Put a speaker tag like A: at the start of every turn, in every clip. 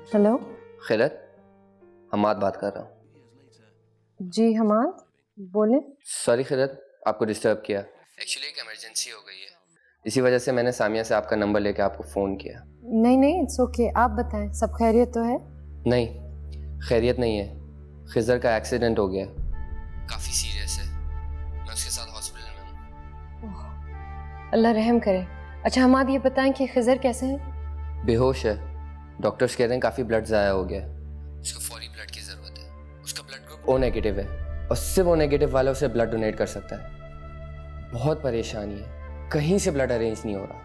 A: Hello.
B: खैरत, Hammad बात कर रहा हूँ।
A: जी हमाद, बोले।
B: सॉरी खैरत, आपको डिस्टर्ब किया। एक्चुअली एक इमरजेंसी हो गई है, इसी वजह से मैंने सामिया से आपका नंबर लेके आपको फ़ोन किया।
A: नहीं नहीं, इट्स ओके, आप बताएं, सब खैरियत तो है?
B: नहीं, खैरियत नहीं है। खिज़र का एक्सीडेंट हो गया, काफ़ी सीरियस है। मैं उसके साथ हॉस्पिटल में हूँ।
A: अल्लाह रहम करे। अच्छा हमाद, ये बताएं कि खिज़र कैसे हैं?
B: बेहोश है। डॉक्टर्स कह रहे हैं काफ़ी ब्लड ज़ाया हो गया, उसको फौरी ब्लड की ज़रूरत है। उसका ब्लड ग्रुप ओ नेगेटिव है और सिर्फ ओ नेगेटिव वाला उसे ब्लड डोनेट कर सकता है। बहुत परेशानी है, कहीं से ब्लड अरेंज नहीं हो रहा।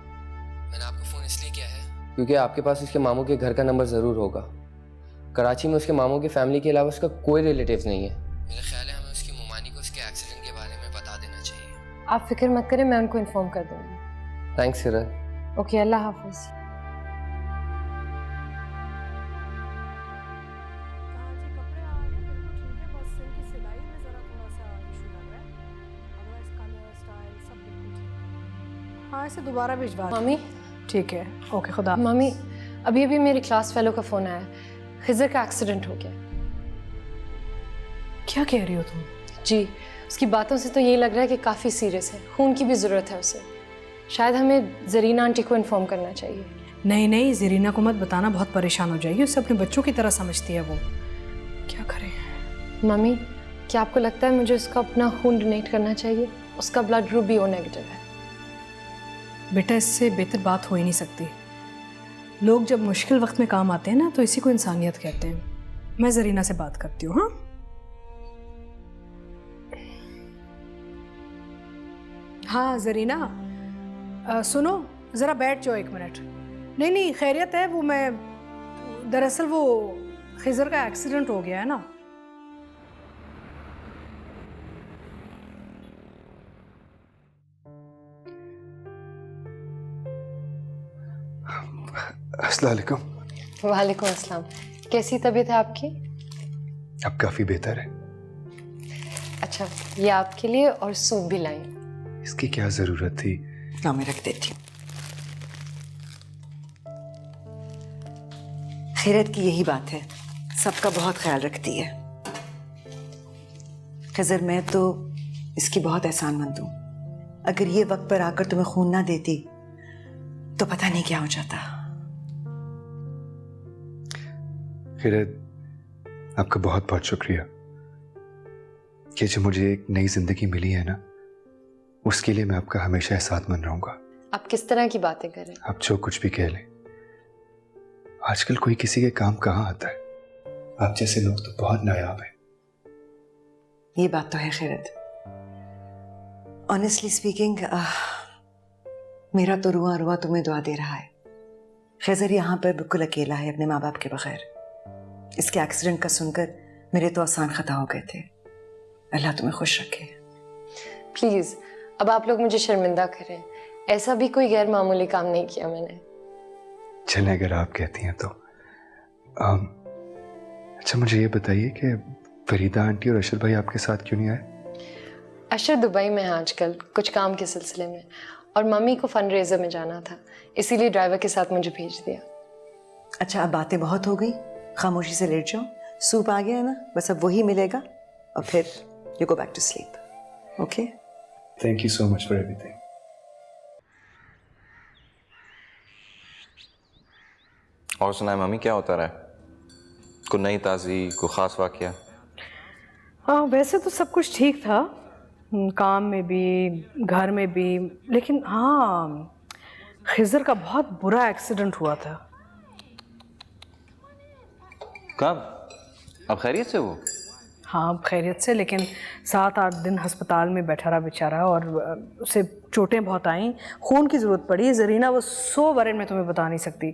B: मैंने आपको फ़ोन इसलिए किया है क्योंकि आपके पास उसके मामू के घर का नंबर ज़रूर होगा। कराची में उसके मामू की फैमिली के अलावा उसका कोई रिलेटिव नहीं है। मेरा ख्याल है हमें उसकी मुमानी को उसके एक्सीडेंट के बारे में बता देना चाहिए।
A: आप फिक्र मत करें, मैं उनको इन्फॉर्म कर दूंगी।
B: थैंक्स खिरत।
A: ओके, अल्लाह हाफिज़।
C: हाँ, इसे दोबारा भिजवा दो।
A: मामी।
C: ठीक है, ओके, खुदा।
A: मामी, अभी अभी मेरी क्लास फेलो का फ़ोन आया, खिज़र का एक्सीडेंट हो गया।
C: क्या कह रही हो तुम?
A: जी, उसकी बातों से तो यही लग रहा है कि काफ़ी सीरियस है, खून की भी ज़रूरत है उसे। शायद हमें ज़रीना आंटी को इन्फॉर्म करना चाहिए।
C: नहीं नहीं, ज़रीना को मत बताना, बहुत परेशान हो जाएगी। उसे अपने बच्चों की तरह समझती है वो। क्या करें?
A: मम्मी, क्या आपको लगता है मुझे उसका अपना खून डोनेट करना चाहिए? उसका ब्लड ग्रुप भी ओ नेगेटिव है।
C: बेटा, इससे बेहतर बात हो ही नहीं सकती। लोग जब मुश्किल वक्त में काम आते हैं ना, तो इसी को इंसानियत कहते हैं। मैं ज़रीना से बात करती हूँ। हाँ, हाँ ज़रीना, सुनो, ज़रा बैठ जाओ 1 मिनट। नहीं नहीं, खैरियत है। वो मैं दरअसल वो खिज़र का एक्सीडेंट हो गया है ना।
D: अस्सलाम वालेकुम।
A: वालेकुम अस्सलाम। कैसी तबीयत है आपकी?
D: अब काफ़ी बेहतर है।
A: अच्छा, ये आपके लिए और सूप भी लाई।
D: इसकी क्या ज़रूरत थी?
E: ला, मैं रख देती हूँ। खैरत की यही बात है, सबका बहुत ख्याल रखती है। खिज़र, मैं तो इसकी बहुत एहसानमंद हूँ। अगर ये वक्त पर आकर तुम्हें खून ना देती तो पता नहीं क्या हो जाता।
D: खैरत, आपका बहुत बहुत शुक्रिया। ये जो मुझे एक नई जिंदगी मिली है ना, उसके लिए मैं आपका हमेशा एहसानमंद रहूंगा।
A: आप किस तरह की बातें कर रहे हैं?
D: आप जो कुछ भी कह लें, आजकल कोई किसी के काम कहाँ आता है। आप जैसे लोग तो बहुत नायाब हैं।
E: ये बात तो है खैरत। ऑनेस्टली स्पीकिंग, मेरा तो रुआ रुआ तुम्हें दुआ दे रहा है। खिज़र यहाँ पर बिल्कुल अकेला है, अपने माँ बाप के बगैर। इसके एक्सीडेंट का सुनकर मेरे तो आसान खता हो गए थे। अल्लाह तुम्हें खुश रखे।
A: प्लीज़, अब आप लोग मुझे शर्मिंदा करें। ऐसा भी कोई गैर मामूली काम नहीं किया मैंने।
D: चले, अगर आप कहती हैं तो। अच्छा, मुझे ये बताइए कि फरीदा आंटी और अशर भाई आपके साथ क्यों नहीं आए?
A: अशर दुबई में है आजकल, कुछ काम के सिलसिले में, और मम्मी को फंड रेजर में जाना था, इसीलिए ड्राइवर के साथ मुझे भेज दिया।
E: अच्छा, अब बातें बहुत हो गई, खामोशी से लेट जाओ। सूप आ गया है ना, बस अब वही मिलेगा और फिर you go back to sleep. Okay,
D: thank you so much for everything.
F: और सुनाए मम्मी, क्या होता रहा है? कोई नई ताज़ी, कोई ख़ास वाक़या?
C: हाँ, वैसे तो सब कुछ ठीक था, काम में भी, घर में भी। लेकिन हाँ, खिज़र का बहुत बुरा एक्सीडेंट हुआ था।
F: कब? अब खैरियत से वो?
C: हाँ, खैरियत से, लेकिन 7-8 दिन अस्पताल में बैठा रहा बेचारा, और उसे चोटें बहुत आईं, खून की ज़रूरत पड़ी। ज़रीना, वो 100 बारे में तुम्हें बता नहीं सकती।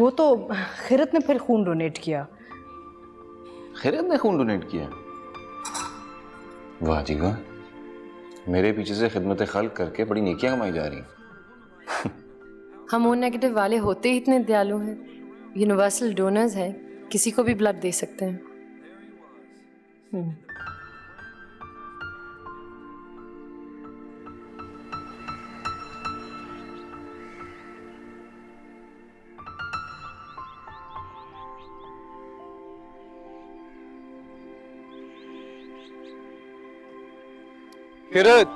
C: वो तो खैरियत ने फिर खून डोनेट किया।
F: खैरियत ने खून डोनेट किया? वाह जी वाह, मेरे पीछे से खिदमत खल्क करके बड़ी नेकियां कमाई जा रही।
A: हम ओ नेगेटिव वाले होते ही इतने दयालु हैं, यूनिवर्सल डोनर्स हैं, किसी को भी ब्लड दे सकते हैं।
D: किरत,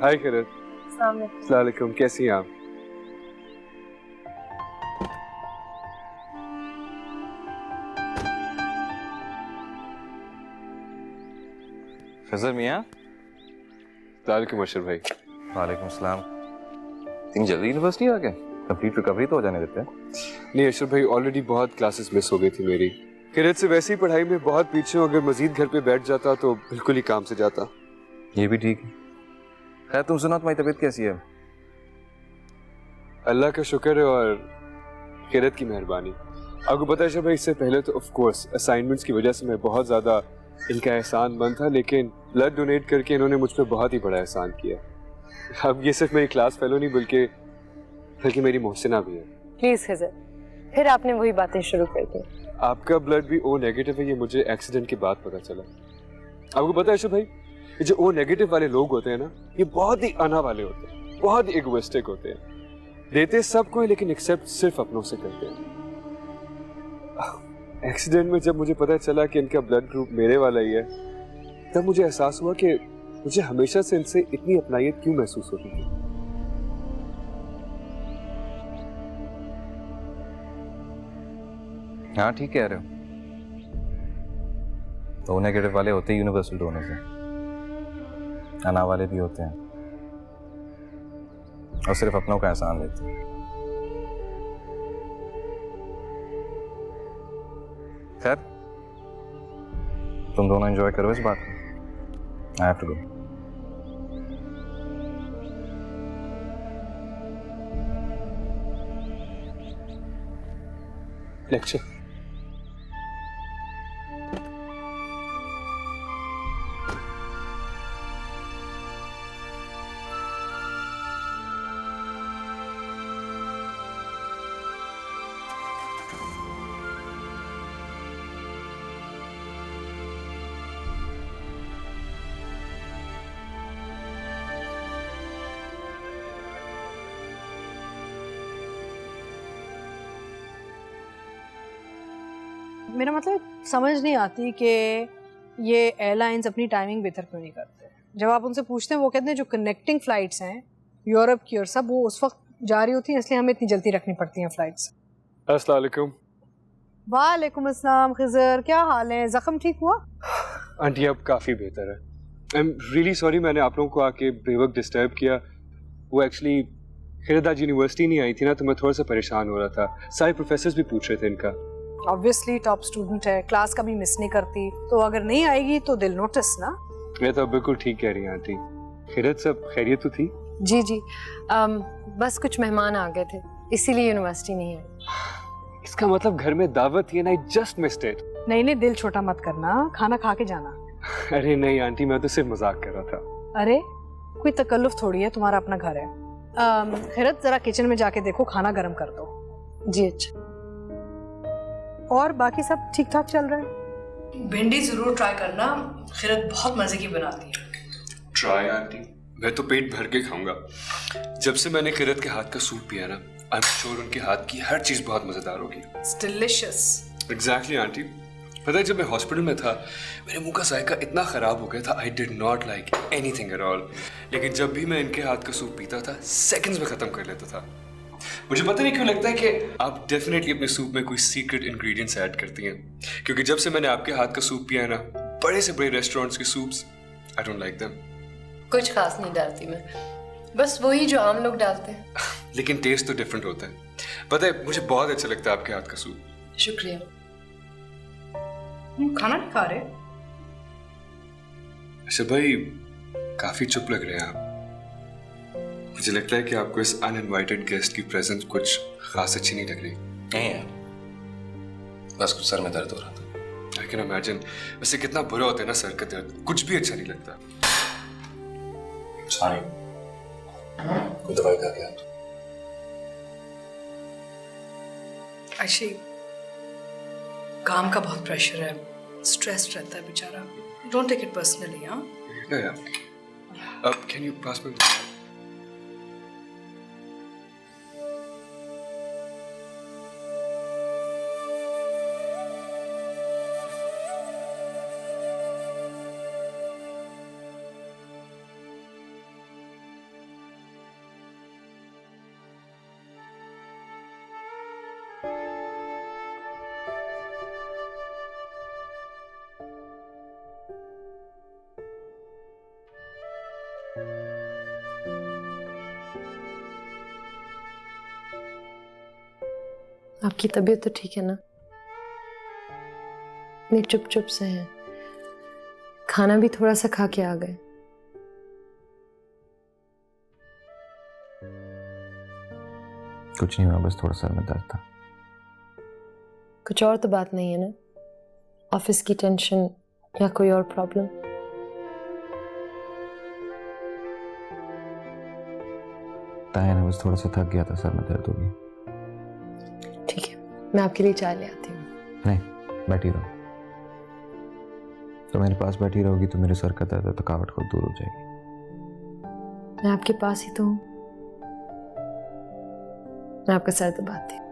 D: हाय किरत। अस्सलाम वालेकुम, कैसी हैं आप?
F: खजर मियाँ।
D: वालेकुम अशरफ भाई।
F: वालेकुम सलाम। इतनी जल्दी यूनिवर्सिटी आ गए? कंप्लीट रिकवरी तो हो जाने देते हैं।
D: नहीं अशरफ भाई, ऑलरेडी बहुत क्लासेस मिस हो गई थी मेरी। किरत से वैसे ही पढ़ाई में बहुत पीछे हूँ, अगर मजीद घर पे बैठ जाता तो बिल्कुल ही काम से जाता।
F: ये भी ठीक है। खैर तुम सुना, तुम्हारी तबीयत कैसी है?
D: अल्लाह का शुक्र है और किरत की मेहरबानी। आपको पता है अशरफ भाई, इससे पहले तो ऑफ कोर्स असाइनमेंट्स की वजह से मैं बहुत ज़्यादा इनका एहसानमंद था, लेकिन ब्लड डोनेट करके इन्होंने मुझ पर बहुत ही बड़ा एहसान किया। अब ये सिर्फ मेरी क्लास फेलो नहीं बल्कि मेरी मोहसिना भी है।
A: प्लीज खजर, फिर आपने वही बातें शुरू कर दी।
D: आपका ब्लड भी ओ नेगेटिव है, ये मुझे एक्सीडेंट के बाद पता चला। आपको पता है अशरफ भाई, ये जो ओ नेगेटिव वाले लोग होते हैं ना, ये बहुत ही अना वाले होते हैं, बहुत ही इगोइस्टिक होते हैं। देते सबको ही, लेकिन एक्सेप्ट सिर्फ अपनों से करते हैं। एक्सीडेंट में जब मुझे पता चला कि इनका ब्लड ग्रुप मेरे वाला ही है, तब मुझे एहसास हुआ कि मुझे हमेशा से इनसे इतनी अपनाइयत क्यों महसूस होती थी।
F: हाँ ठीक कह रहे हो। तो नेगेटिव वाले होते हैं यूनिवर्सल डोनर से, अना वाले भी होते हैं और सिर्फ अपनों का एहसान लेते हैं। खैर तुम दोनों एंजॉय करो इस बात को। I have to go.
D: Lecture.
C: मेरा मतलब समझ नहीं आती कि ये एयरलाइंस अपनी टाइमिंग बेहतर क्यों नहीं करते। जब आप उनसे पूछते हैं वो कहते हैं जो कनेक्टिंग फ़्लाइट्स हैं यूरोप की और सब, वो उस वक्त जारी होती हैं, इसलिए हमें इतनी जल्दी रखनी पड़ती हैं फ़्लाइट्स।
D: अस्सलाम वालेकुम।
C: वालेकुम अस्सलाम। खिज़र, क्या हाल है? ज़ख्म ठीक हुआ?
D: आंटी अब काफ़ी बेहतर है। आई एम रियली सॉरी, मैंने आप लोगों को आके बेवक्त डिस्टर्ब किया। वो एक्चुअली खिरत आज यूनिवर्सिटी नहीं आई थी ना, तो मैं थोड़ा सा परेशान हो रहा था। सारे प्रोफेसर्स भी पूछ रहे थे इनका।
C: ऑब्वियसली टॉप स्टूडेंट है, क्लास का भी मिस नहीं करती, तो अगर नहीं आएगी तो दिल नोटिस ना।
D: मैं तो बिल्कुल ठीक कह रही हैं आंटी। खिरत सब खैरियत तो थी?
A: जी जी, बस कुछ मेहमान आ गए थे, इसीलिए यूनिवर्सिटी नहीं आई।
D: इसका मतलब घर में दावत थी, आई जस्ट मिस्ड इट।
C: नहीं नहीं, दिल छोटा मत करना, खाना खा के जाना।
D: अरे नहीं आंटी, मैं तो सिर्फ मजाक कर रहा था।
C: अरे कोई तकल्लुफ थोड़ी है, तुम्हारा अपना घर है। खैरत जरा किचन में जाके देखो, खाना गर्म कर दो।
A: जी अच्छा।
C: और बाकी सब ठीक ठाक चल रहा है? भिंडी जरूर ट्राई करना, खैरत बहुत मजे की बनाती है।
D: ट्राई आंटी, मैं तो पेट भर के खाऊंगा। जब से मैंने किरत के हाथ का सूप पिया ना, आई एम श्योर उनके हाथ की हर चीज बहुत मजेदार होगी।
C: It's delicious.
D: Exactly aunty. पता है जब मैं हॉस्पिटल में था, मेरे मुंह का जायका इतना खराब हो गया था, I did not like anything at all. लेकिन जब भी मैं इनके हाथ का सूप पीता था, सेकंड्स में खत्म कर लेता था। मुझे पता नहीं क्यों लगता है कि आप डेफिनेटली अपने सूप में कोई सीक्रेट इंग्रेडिएंट्स ऐड करती हैं, क्योंकि जब से मैंने आपके हाथ का सूप पिया है ना, बड़े से बड़े रेस्टोरेंट्स के soups, I don't like them.
A: कुछ खास नहीं डालती मैं, बस वही जो आम लोग डालते हैं।
D: लेकिन टेस्ट तो डिफरेंट होता है। पता है मुझे बहुत अच्छा लगता है आपके हाथ का सूप।
A: शुक्रिया।
C: खाना नहीं खा रहे?
D: अच्छा भाई, काफी चुप लग रहे हैं आप। मुझे लगता है कि आपको इस अनइनवाइटेड गेस्ट की प्रेजेंस कुछ खास अच्छी नहीं लग रही।
F: नहीं यार, बस कुछ सर में दर्द हो रहा था।
D: I can imagine. वैसे कितना बुरा होता है ना सर का दर्द, कुछ भी अच्छा नहीं लगता।
F: सॉरी, कोई दवाई खा गया?
C: अच्छी, काम का बहुत प्रेशर है, स्ट्रेस्ड रहता है बेचारा। Don't take it personally. हाँ
D: अब कैन यू पास मी?
A: आपकी तबीयत तो ठीक है ना? नहीं, चुप चुप से हैं। खाना भी थोड़ा सा खा के आ गए।
F: कुछ नहीं हुआ, बस थोड़ा सर में दर्द था।
A: कुछ और तो बात नहीं है ना? ऑफिस की टेंशन या कोई और प्रॉब्लम?
F: ताया ने बस थोड़ा सा थक गया था, सर में दर्द होगी।
A: ठीक है, मैं आपके लिए चाय ले आती हूँ।
F: नहीं, बैठी रहो। तो मेरे पास बैठी रहोगी तो मेरे सर का दर्द थकावट खुद दूर हो जाएगी।
A: मैं आपके पास ही तो हूँ। मैं आपका सर दबाती हूँ।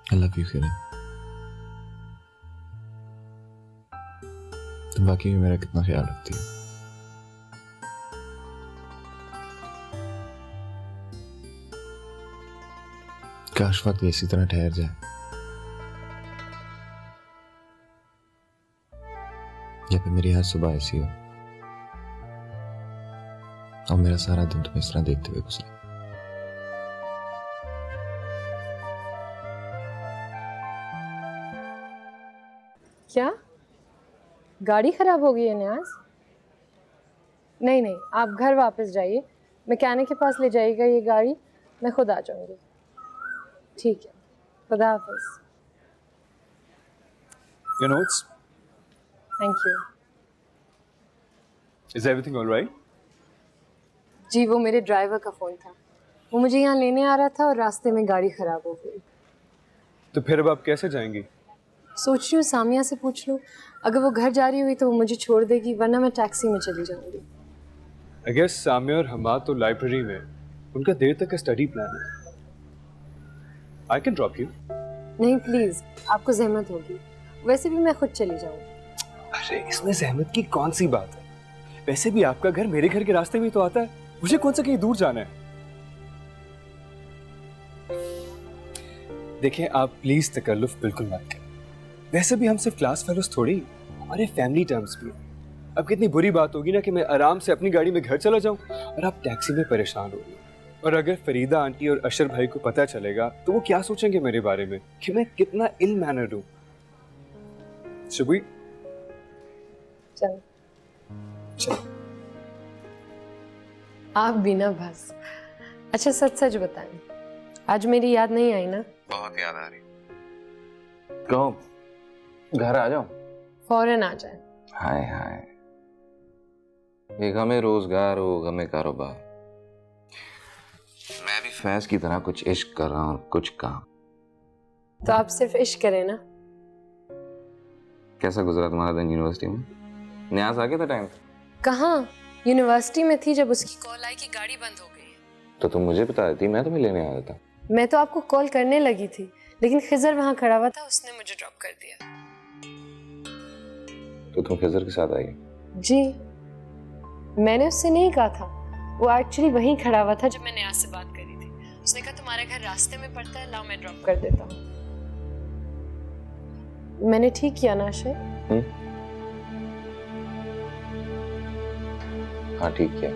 F: I love you, किरण। तुम वाकई में मेरा कितना ख्याल रखती हो। काश वक्त इसी तरह ठहर जाए, या फिर मेरी हर सुबह ऐसी हो और मेरा सारा दिन तुम्हें इस तरह देखते हुए गुजरे।
A: क्या गाड़ी खराब हो गई है न्याज? नहीं नहीं, आप घर वापस जाइए, मैकेनिक के पास ले जाइएगा ये गाड़ी, मैं खुद आ जाऊंगी। ठीक है, खुदा हाफिज।
D: Your notes?
A: Thank you.
D: Is everything all right?
A: जी, वो मेरे ड्राइवर का फ़ोन था। वो मुझे यहाँ लेने आ रहा था और रास्ते में गाड़ी खराब हो गई।
D: तो फिर अब आप कैसे जाएंगी?
A: सोच रही हूँ सामिया से पूछ लूँ, अगर वो घर जा रही हुई तो वो मुझे छोड़ देगी, वरना मैं टैक्सी में चली जाऊंगी।
D: I guess सामिया और हमाद तो लाइब्रेरी में, उनका देर तक का स्टडी प्लान है। I can drop you.
A: नहीं प्लीज़, आपको जहमत होगी, वैसे भी मैं खुद चली जाऊंगी।
D: अरे इसमें सहमत की कौन सी बात है? वैसे भी आपका घर मेरे घर के रास्ते में तो आता है, मुझे कौन सा कहीं दूर जाना है? देखें, आप प्लीज तकल्लुफ बिल्कुल मत करें। वैसे भी हम सिर्फ क्लास फेलोज थोड़ी, हमारे फैमिली टर्म्स भी। अब कितनी बुरी बात होगी ना कि मैं आराम से अपनी गाड़ी में घर चला जाऊं और आप टैक्सी में परेशान हो रही हो। और अगर फरीदा आंटी और अशर भाई को पता चलेगा तो वो क्या सोचेंगे मेरे बारे में कि मैं कितना इल मैनर्ड हूं। शुभी,
A: चलो
D: चलो।
A: आप भी ना बस। अच्छा सच सच बताएं, आज मेरी याद नहीं आई ना?
F: बहुत याद आ रही। कहो, घर आ जाओ।
A: फौरन आ जाए।
F: हाय हाय, एक हमें रोजगार हो, हमें कारोबार। मैं भी फैज की तरह कुछ इश्क कर रहा हूँ, कुछ काम।
A: तो आप सिर्फ इश्क करें ना।
F: कैसा गुजरा तुम्हारा दिन यूनिवर्सिटी में? न्याज आ गया था टाइम पे?
A: कहाँ, यूनिवर्सिटी में थी जब उसकी कॉल आई कि गाड़ी बंद हो गई है।
F: तो तुम मुझे बता देती, मैं तुम्हें लेने आ जाता।
A: मैं तो आपको कॉल करने लगी थी, लेकिन खिजर वहां खड़ा हुआ था, उसने मुझे ड्रॉप कर दिया।
F: तो तुम खिजर के साथ आई?
A: जी, मैंने उससे नहीं कहा था, वो एक्चुअली वहीं खड़ा हुआ था जब मैं न्याज से बात करी थी। उसने कहा तुम्हारा घर रास्ते में पड़ता है, लाओ मैं ड्रॉप कर देता हूँ। मैंने ठीक किया ना अशय?
F: हाँ ठीक किया।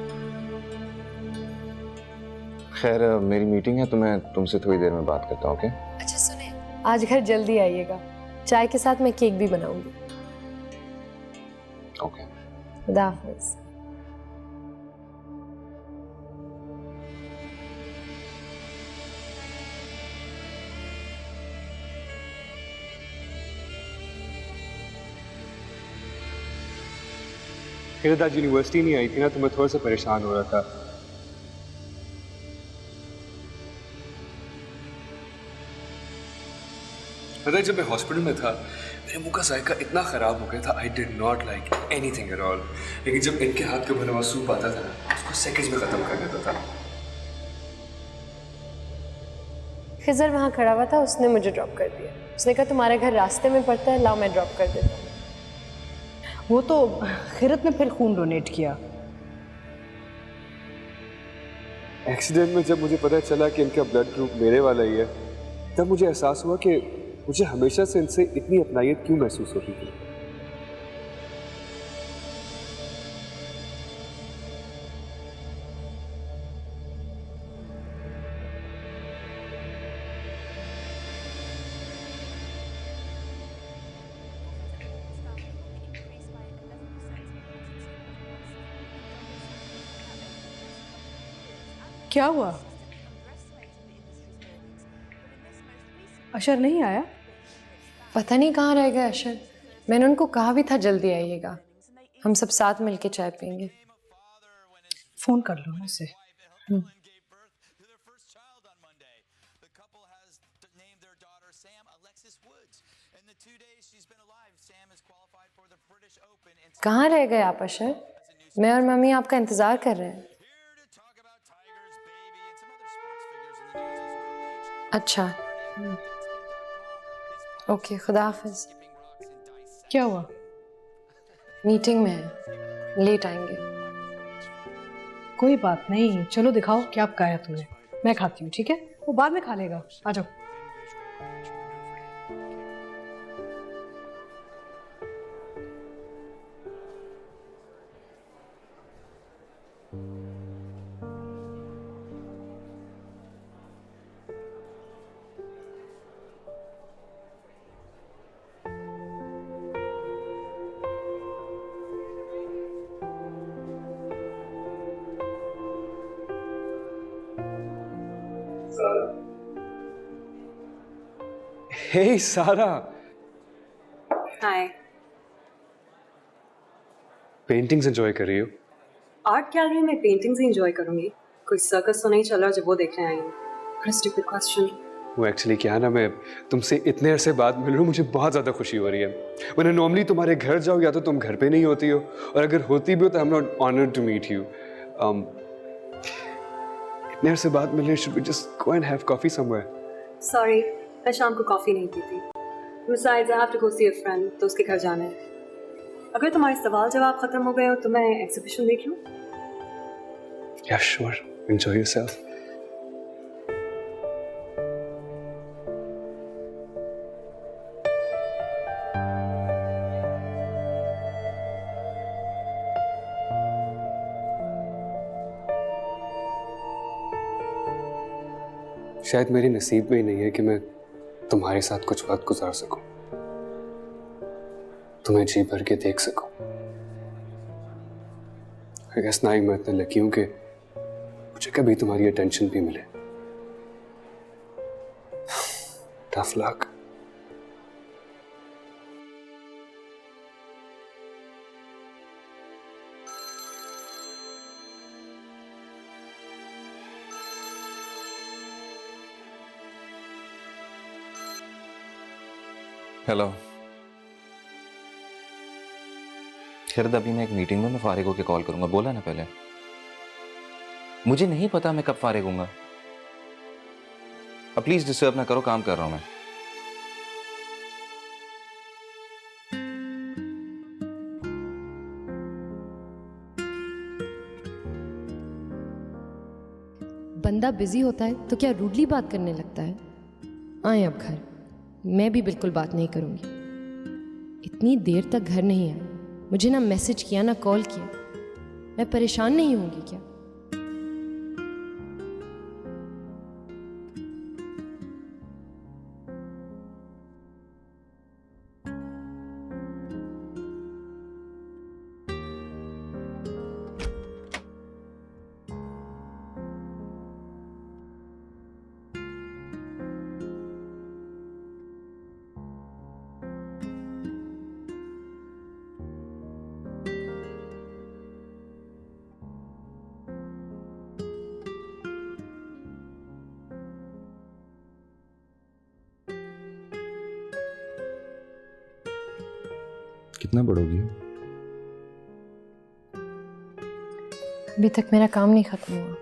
F: खैर मेरी मीटिंग है तो मैं तुमसे थोड़ी देर में बात करता हूँ। ओके?
A: अच्छा सुने, आज घर जल्दी आइएगा, चाय के साथ मैं केक भी बनाऊंगी।
F: ओके।
A: खुदा हाफिज।
D: खैरत आज यूनिवर्सिटी नहीं आई थी ना, तो मैं थोड़ा सा परेशान हो रहा था। पता है जब मैं हॉस्पिटल में था मेरे मुंह का जायका इतना ख़राब हो गया था, I did not like anything at all. लेकिन जब इनके हाथ का बना हुआ सूप आता था ना, उसको सेकंड्स में ख़त्म कर देता था।
A: खिजर वहाँ खड़ा हुआ था, उसने मुझे ड्रॉप कर दिया। उसने कहा तुम्हारा घर रास्ते में पड़ता है, लाओ मैं ड्रॉप कर देता हूँ।
C: वो तो खिरत ने फिर खून डोनेट किया।
D: एक्सीडेंट में जब मुझे पता चला कि इनका ब्लड ग्रुप मेरे वाला ही है, तब मुझे एहसास हुआ कि मुझे हमेशा से इनसे इतनी अपनायत क्यों महसूस होती थी।
C: क्या हुआ? अशर नहीं आया?
A: पता नहीं कहाँ रह गए अशर। मैंने उनको कहा भी था जल्दी आइएगा, हम सब साथ मिलके चाय पियेंगे।
C: फोन कर लो ना उसे।
A: कहाँ रह गए आप अशर? मैं और मम्मी आपका इंतजार कर रहे हैं। अच्छा, ओके, खुदा हाफिज।
C: क्या हुआ?
A: मीटिंग में है, लेट आएंगे।
C: कोई बात नहीं, चलो दिखाओ क्या पकाया तुमने। मैं खाती हूँ, ठीक है? वो बाद में खा लेगा। आ जाओ।
D: हे सारा,
G: हाय।
D: पेंटिंग्स एंजॉय कर रही हो?
G: आर्ट गैलरी में पेंटिंग्स ही एंजॉय करूंगी। कोई सर्कस तो नहीं चल रहा जब वो देखने आई हूँ। बड़ा स्टूपिड क्वेश्चन।
D: वो एक्चुअली क्या है ना, मैं तुमसे इतने अरसे बाद मिल रहा हूँ, मुझे बहुत ज़्यादा खुशी हो रही है। मैंने नॉर्मली तुम्हारे घर जाओ या तो तुम घर पे नहीं होती हो, और अगर होती भी हो तो I am not honoured to meet you. इतने अरसे बाद मिल रहे, should we just go and have coffee somewhere?
G: Sorry, मैं शाम को कॉफी नहीं पीती। Besides, I have to go see a friend, तो उसके घर जाना है। अगर तुम्हारे सवाल जवाब खत्म हो गए हो तो मैं एग्जीबिशन देख लूँ?
D: Yeah, sure. Enjoy yourself. शायद मेरे नसीब में ही नहीं है कि मैं तुम्हारे साथ कुछ वक्त गुजार सकूं, तुम्हें जी भर के देख सकूं। I guess ना ही मैं इतना लकी हूं कि मुझे कभी तुम्हारी अटेंशन भी मिले। Tough luck.
F: हेलो खैर, अभी मैं एक मीटिंग में, मैं फारिग होकर कॉल करूंगा। बोला ना पहले, मुझे नहीं पता मैं कब फारिग हूंगा। अब प्लीज डिस्टर्ब ना करो, काम कर रहा हूं मैं।
A: बंदा बिजी होता है तो क्या रूडली बात करने लगता है? आए अब घर, मैं भी बिल्कुल बात नहीं करूंगी। इतनी देर तक घर नहीं आए, मुझे ना मैसेज किया ना कॉल किया। मैं परेशान नहीं होंगी क्या?
F: कितना पढ़ोगी?
A: अभी तक मेरा काम नहीं खत्म हुआ।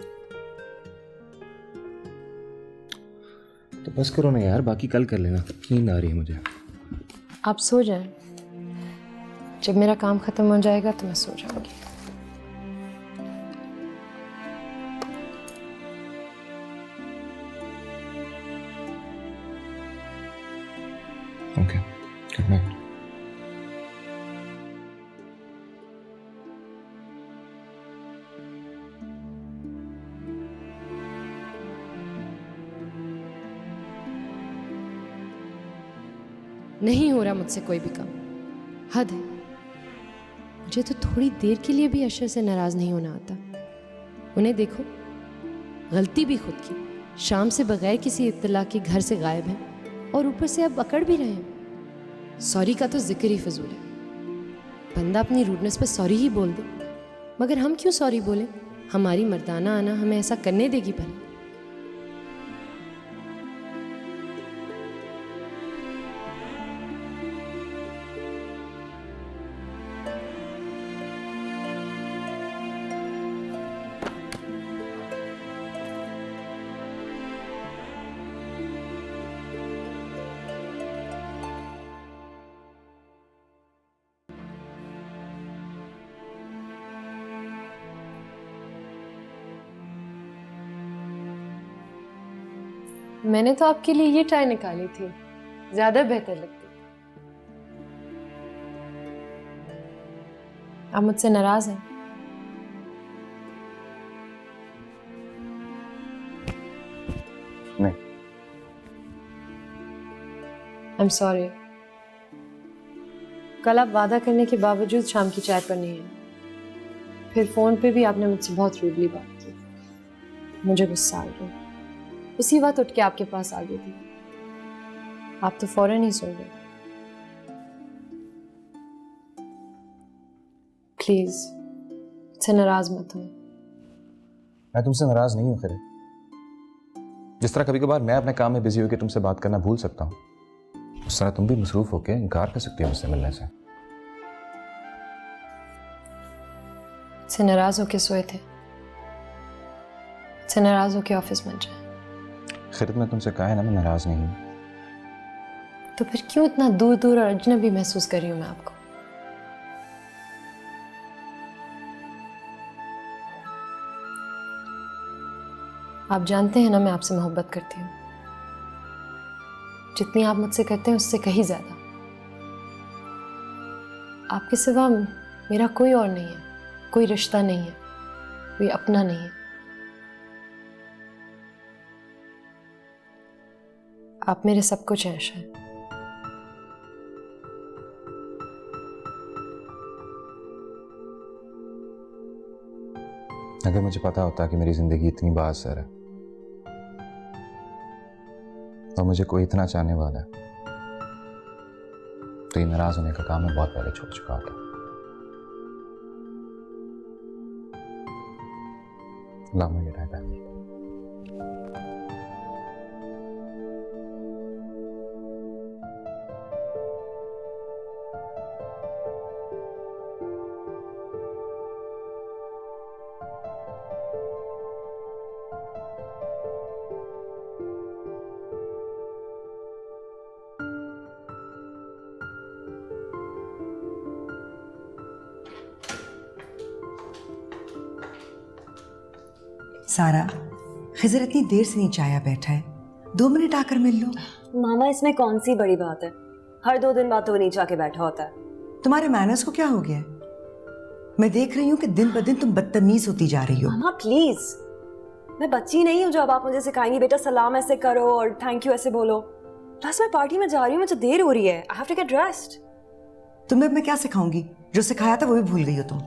F: तो बस करो ना यार, बाकी कल कर लेना। नींद आ रही है मुझे।
A: आप सो जाएं। जब मेरा काम खत्म हो जाएगा तो मैं सो जाऊंगी।
F: Okay, good night.
A: नहीं हो रहा मुझसे कोई भी काम, हद है। मुझे तो थोड़ी देर के लिए भी अशर से नाराज नहीं होना आता। उन्हें देखो, गलती भी खुद की, शाम से बगैर किसी इत्तला के घर से गायब है और ऊपर से अब अकड़ भी रहे हैं। सॉरी का तो जिक्र ही फजूल है। बंदा अपनी रूडनेस पे सॉरी ही बोल दे, मगर हम क्यों सॉरी बोले? हमारी मर्दाना आना हमें ऐसा करने देगी भला? मैंने तो आपके लिए ये चाय निकाली थी, ज्यादा बेहतर लगती। आप मुझसे नाराज हैं?
F: नहीं।
A: I am sorry. कल आप वादा करने के बावजूद शाम की चाय पर नहीं है। फिर फोन पे भी आपने मुझसे बहुत रूडली बात की। मुझे गुस्सा आ गया। उसी वक्त उठ के आपके पास आ गई थी। आप तो फौरन ही सो गए। प्लीज मुझसे नाराज मत हो।
F: मैं तुमसे नाराज नहीं हूँ खैर। जिस तरह कभी कभार मैं अपने काम में बिजी होकर तुमसे बात करना भूल सकता हूँ, उस तरह तुम भी मसरूफ होकर इनकार कर सकती हो मुझसे मिलने से।
A: मुझसे नाराज होके सोए थे, मुझसे नाराज होके ऑफिस में जाए।
F: खैर मैं तुमसे कहा है ना, मैं नाराज नहीं हूँ।
A: तो फिर क्यों इतना दूर दूर और अजनबी महसूस कर रही हूँ मैं आपको? आप जानते हैं ना मैं आपसे मोहब्बत करती हूँ। जितनी आप मुझसे करते हैं उससे कहीं ज्यादा। आपके सिवा मेरा कोई और नहीं है, कोई रिश्ता नहीं है, कोई अपना नहीं है। आप मेरे सब कुछ हैं शायद।
F: अगर मुझे पता होता कि मेरी जिंदगी इतनी बाअसर है और मुझे कोई इतना चाहने वाला है, तो ये नाराज होने का काम मैं बहुत पहले छोड़ चुका होता। ला मुझे रहता है।
E: सारा, खिजर इतनी देर से नीचे आया बैठा है, 2 मिनट आकर मिल लो।
G: मामा इसमें कौन सी बड़ी बात है? हर 2 दिन बाद तो वो नीचे आके बैठा होता है।
E: तुम्हारे मैनर्स को क्या हो गया? मैं देख रही हूँ कि दिन ब दिन तुम बदतमीज होती जा रही हो।
G: मामा प्लीज, मैं बच्ची नहीं हूँ जो अब आप मुझे सिखाएंगी बेटा सलाम ऐसे करो और थैंक यू ऐसे बोलो। प्लस मैं पार्टी में जा रही हूँ, मुझे देर हो रही है। I have to get rest.
E: तुम्हें मैं क्या सिखाऊंगी? जो सिखाया था वो भी भूल गई हो तुम।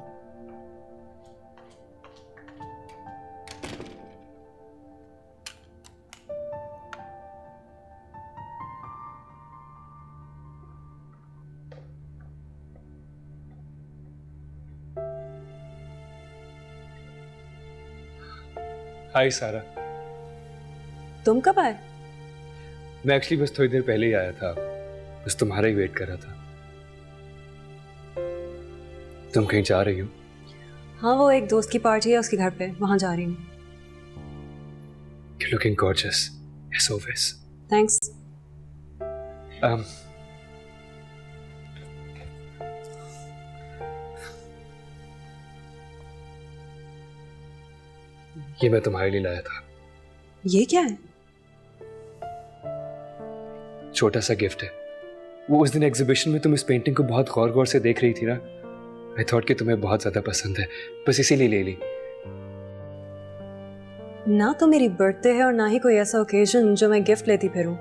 D: हाय सारा।
G: तुम कब आए?
D: मैं एक्चुअली बस थोड़ी देर पहले ही आया था, बस तुम्हारा ही वेट कर रहा था। तुम कहीं जा रही हो?
G: हाँ, वो एक दोस्त की पार्टी है उसके घर पे, वहाँ जा रही हूँ।
D: You're looking gorgeous, as always.
G: Thanks.
D: ये मैं तुम्हारे लिए लाया था।
G: ये क्या है?
D: छोटा सा गिफ्ट है। वो उस दिन एग्जीबिशन में तुम इस पेंटिंग को बहुत गौर गौर से देख रही थी ना, आई थॉट कि तुम्हें बहुत ज्यादा पसंद है, बस इसीलिए ले ली।
G: ना तो मेरी बर्थडे है और ना ही कोई ऐसा ओकेजन जो मैं गिफ्ट लेती फिरूं।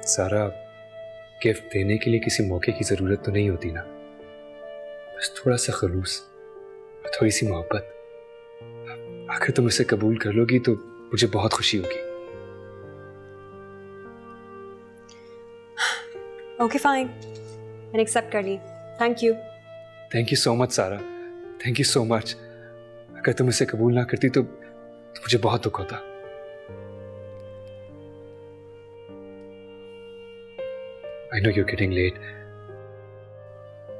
D: सारा, गिफ्ट देने के लिए किसी मौके की जरूरत तो नहीं होती ना, बस थोड़ा सा खलूस, थोड़ी सी मोहब्बत। अगर तुम इसे कबूल कर लोगी तो मुझे बहुत खुशी होगी।
G: ओके फाइन, मैंने एक्सेप्ट कर ली। Thank you.
D: Thank you so much Sara, thank you so much. अगर तुम इसे कबूल ना करती तो मुझे बहुत दुख होता। I know you're getting late.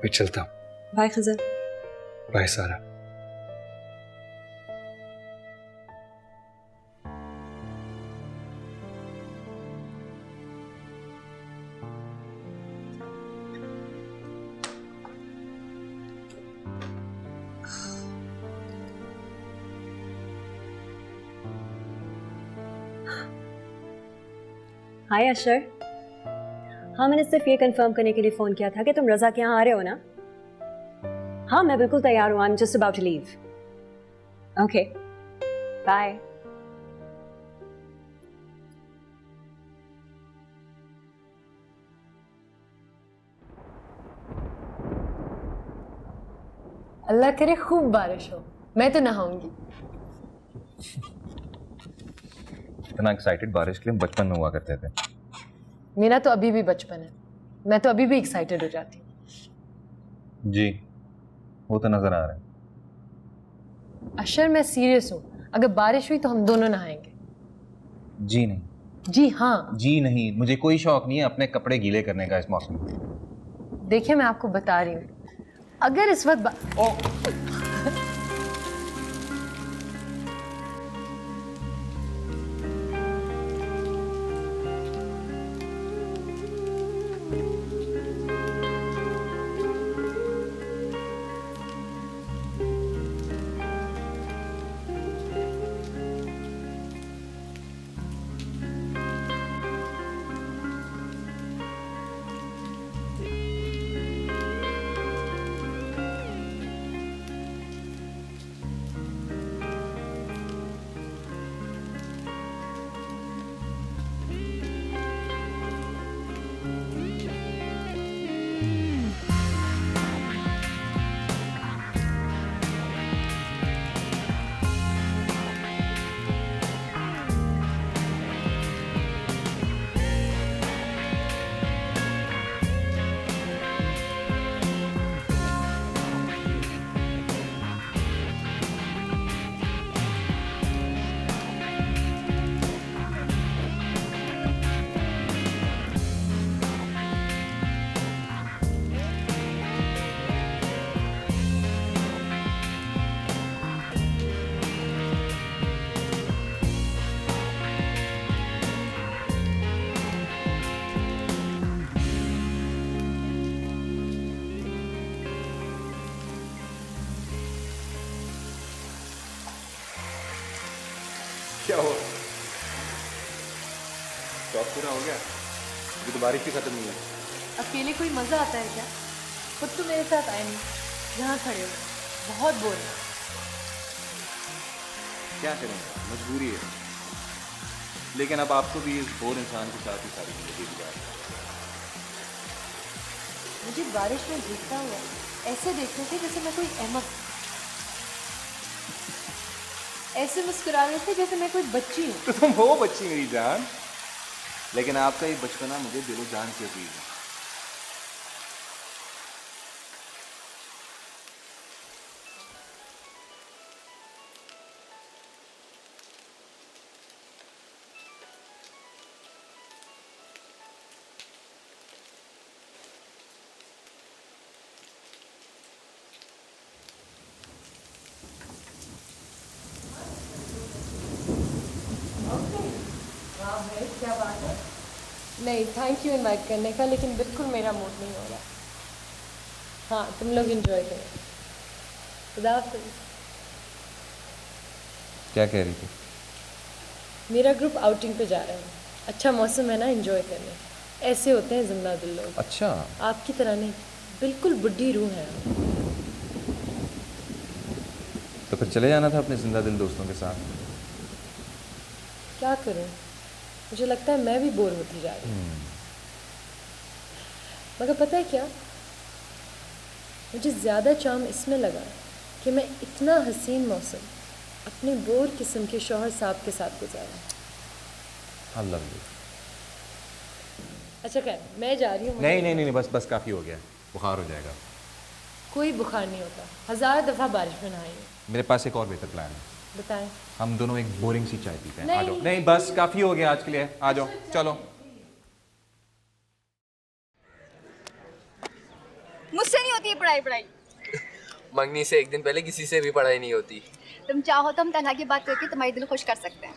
D: मैं चलता हूँ।
G: बाय खजर।
D: बाय सारा।
G: हाय अशर। हाँ, मैंने सिर्फ ये कंफर्म करने के लिए फ़ोन किया था कि तुम रज़ा के यहाँ आ रहे हो ना? हाँ, मैं बिल्कुल तैयार हूँ। I am just about to leave. Okay, bye.
A: Allah करे खूब बारिश हो, मैं तो नहाऊंगी।
F: इतना एक्साइटेड बारिश के लिए हम बचपन में हुआ करते थे।
A: मेरा तो अभी भी बचपन है, मैं तो अभी भी एक्साइटेड हो जाती हूँ।
F: जी, वो तो नजर आ रहा है।
A: अशर, मैं सीरियस हूँ, अगर बारिश हुई तो हम दोनों नहाएंगे।
F: जी नहीं।
A: जी हाँ।
F: जी नहीं, मुझे कोई शौक नहीं है अपने कपड़े गीले करने का इस मौसम में।
A: देखिए, मैं आपको बता रही हूँ, अगर इस वक्त
F: क्या हुआ? शौक पूरा हो गया? अभी तो बारिश भी खत्म नहीं हुई।
A: अकेले कोई मजा आता है क्या? खुद तो मेरे साथ आए नहीं, यहाँ खड़े हो, बहुत बोर है।
F: क्या करेंगे, मजबूरी है। लेकिन अब आपको भी इस बोर इंसान के साथ ही सारी जिंदगी गुजारनी है।
A: मुझे बारिश में भीगता हुआ ऐसे देखने थे जैसे मैं कोई अहमक, ऐसे मुस्कुरा रहे थे जैसे मैं कोई बच्ची हूँ।
F: तो तुम हो बच्ची मेरी जान, लेकिन आपका ये बचपना मुझे दिलो जान से अजीज है।
A: नहीं, थैंक यू इनवाइट करने का, लेकिन बिल्कुल मेरा मूड नहीं हो रहा। हाँ, तुम लोग एंजॉय करो। खुदा हाफिज़।
F: क्या कह रही थी?
A: मेरा ग्रुप आउटिंग पे जा रहा है। अच्छा मौसम है ना, एंजॉय करने। ऐसे होते हैं जिंदा दिल लोग।
F: अच्छा,
A: आपकी तरह नहीं, बिल्कुल बुढ़ी रूह है।
F: तो फिर चले जाना था अपने जिंदा दिल दोस्तों के साथ।
A: क्या करूं, मुझे लगता है मैं भी बोर होती जा रही हूँ। मगर पता है क्या, मुझे ज़्यादा चार्म इसमें लगा कि मैं इतना हसीन मौसम अपने बोर किस्म के शौहर साहब के साथ गुजारा।
F: I love you.
A: अच्छा खैर, मैं जा रही हूँ।
F: नहीं नहीं नहीं, बस बस काफ़ी हो गया, बुखार हो जाएगा।
A: कोई बुखार नहीं होता, 1000 दफ़ा बारिश में नहाई हूँ।
F: मेरे पास एक और बेहतर प्लान है।
A: बताएं।
F: हम दोनों एक बोरिंग सी चाय पीते हैं।
A: नहीं।
F: आ जाओ। नहीं बस काफ़ी हो गया आज के लिए, आ जाओ चलो।
H: मुझसे नहीं होती है पढ़ाई।
B: मंगनी से एक दिन पहले किसी से भी पढ़ाई नहीं होती।
H: तुम चाहो तो हम तन्हा की बात करके तुम्हारी दिल खुश कर सकते हैं।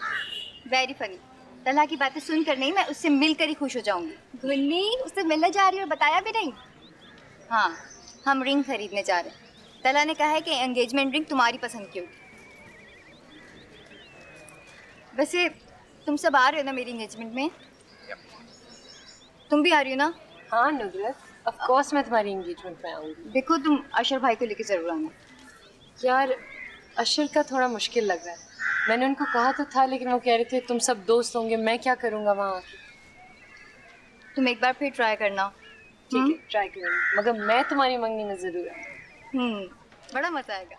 H: Very funny. तन्हा की बातें सुनकर नहीं, मैं उससे मिलकर ही खुश हो जाऊंगी। गुन्नी उससे मिलने जा रही है और बताया भी नहीं। हाँ, हम रिंग खरीदने जा रहे हैं। तन्हा ने कहा है कि एंगेजमेंट रिंग तुम्हारी पसंद की होगी। वैसे तुम सब आ रहे हो ना मेरी एंगेजमेंट में? तुम भी आ रही हो ना?
A: हाँ नुसरत, ऑफ कोर्स मैं तुम्हारी एंगेजमेंट में आऊँगी।
H: देखो तुम अशर भाई को लेकर जरूर आना।
A: यार अशर का थोड़ा मुश्किल लग रहा है। मैंने उनको कहा तो था, लेकिन वो कह रहे थे तुम सब दोस्त होंगे, मैं क्या करूँगा वहाँ।
H: तुम एक बार फिर ट्राई करना।
A: ठीक है, ट्राई करूँगी, मगर मैं तुम्हारी मंगनी में ज़रूर आऊँगी।
H: बड़ा मजा आएगा।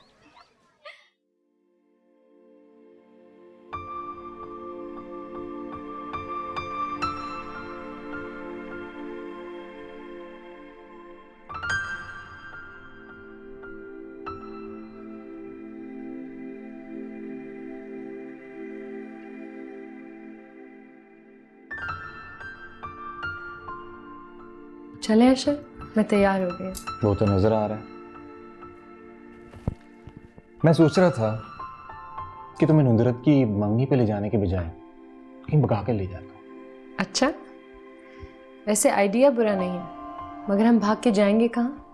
A: चले अशर, मैं तैयार हो गई।
F: वो तो नजर आ रहा है। मैं सोच रहा था कि तुम्हें नुसरत की मंगनी पे ले जाने के बजाय कहीं भगा कर ले जाता।
A: अच्छा, वैसे आइडिया बुरा नहीं है, मगर हम भाग के जाएंगे कहाँ?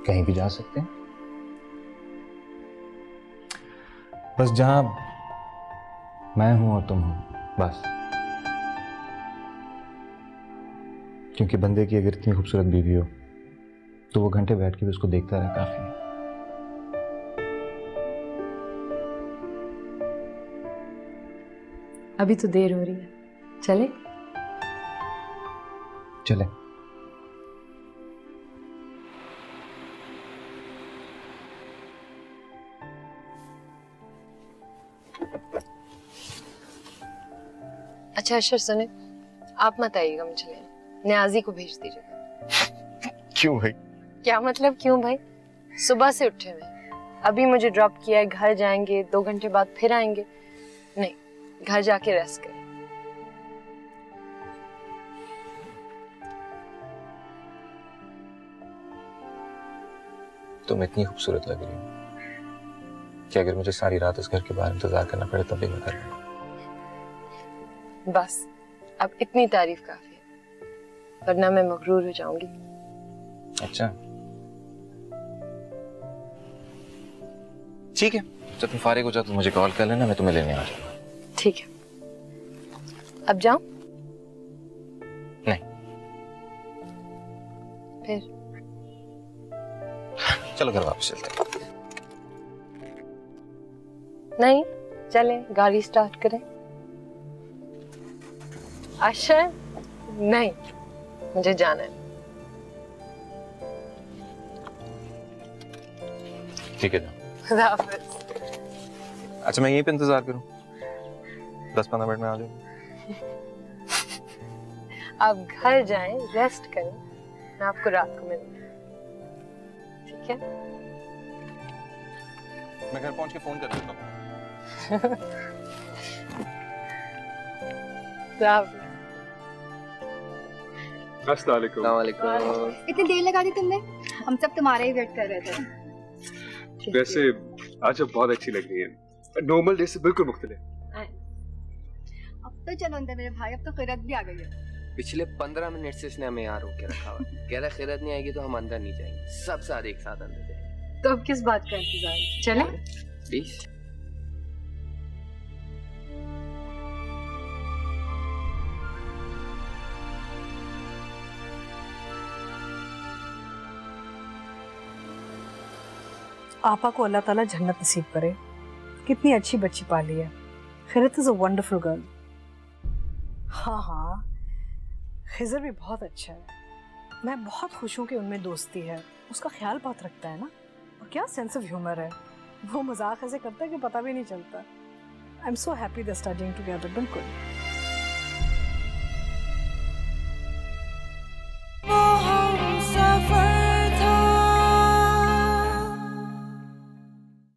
F: कहीं भी जा सकते हैं, बस जहां मैं हूं और तुम हो, बस। क्योंकि बंदे की अगर इतनी खूबसूरत बीवी हो तो वो घंटे बैठ के भी उसको देखता रहे काफी है।
A: अभी तो देर हो रही है, चले?
F: चले।
A: अच्छा अशर सुने, आप मत आइएगा मुझे लेने, न्याजी को भेज दीजिएगा।
F: क्यों भाई?
A: क्या मतलब क्यों भाई? सुबह से उठे हुए, अभी मुझे ड्रॉप किया है, घर जाएंगे, 2 घंटे बाद फिर आएंगे। नहीं, घर जाके रेस्ट करें।
F: तुम इतनी खूबसूरत लग रही हो कि अगर मुझे सारी रात इस घर के बाहर इंतजार करना पड़े तब भी मैं कर लूंगा।
A: बस अब इतनी तारीफ काफी है, वरना मैं मगरूर हो जाऊंगी।
F: अच्छा ठीक है, जब तुम फारिग हो जाओ तो मुझे कॉल कर लेना, मैं तुम्हें लेने आ जाऊंगा।
A: ठीक है, अब जाऊं?
F: नहीं,
A: फिर
F: चलो घर वापस चलते हैं।
A: नहीं, चले गाड़ी स्टार्ट करें। अशर नहीं, मुझे जाना है।
F: ठीक है ना?
A: खुदा हाफिज़।
F: अच्छा मैं यहीं पे इंतजार करूं, 10-15 मिनट में आ जाऊं।
A: आप घर जाएं, रेस्ट करें, मैं आपको रात को मिलूंगी, ठीक है?
F: मैं घर पहुंच के फोन कर देता हूँ।
A: खुदा हाफिज़।
D: अस्सलाम वालेकुम।
H: इतनी देर लगा दी तुमने, हम सब तुम्हारा ही वेट कर रहे थे।
D: वैसे आज आप बहुत अच्छी लग रही है, नॉर्मल डे से बिल्कुल मुख्तलिफ।
H: अब तो चलो अंदर मेरे भाई, अब तो खैरत भी आ गई है।
B: पिछले 15 मिनट से इसने हमें यहाँ रोक के रखा हुआ है। कह रहा है खैरत नहीं आएगी तो हम अंदर नहीं जाएंगे, सब साथ एक साथ अंदर जाएंगे।
A: तो अब किस बात का इंतजार है? चलें?
B: प्लीज।
C: आपा को अल्लाह ताला जन्नत नसीब करे। कितनी अच्छी बच्ची पाली है। खैरत इज अ वंडरफुल गर्ल। हाँ हाँ, खिजर भी बहुत अच्छा है। मैं बहुत खुश हूँ कि उनमें दोस्ती है। उसका ख्याल बहुत रखता है ना, और क्या सेंस ऑफ ह्यूमर है। वो मजाक ऐसे करता है कि पता भी नहीं चलता। I am so happy they studying together. बिल्कुल।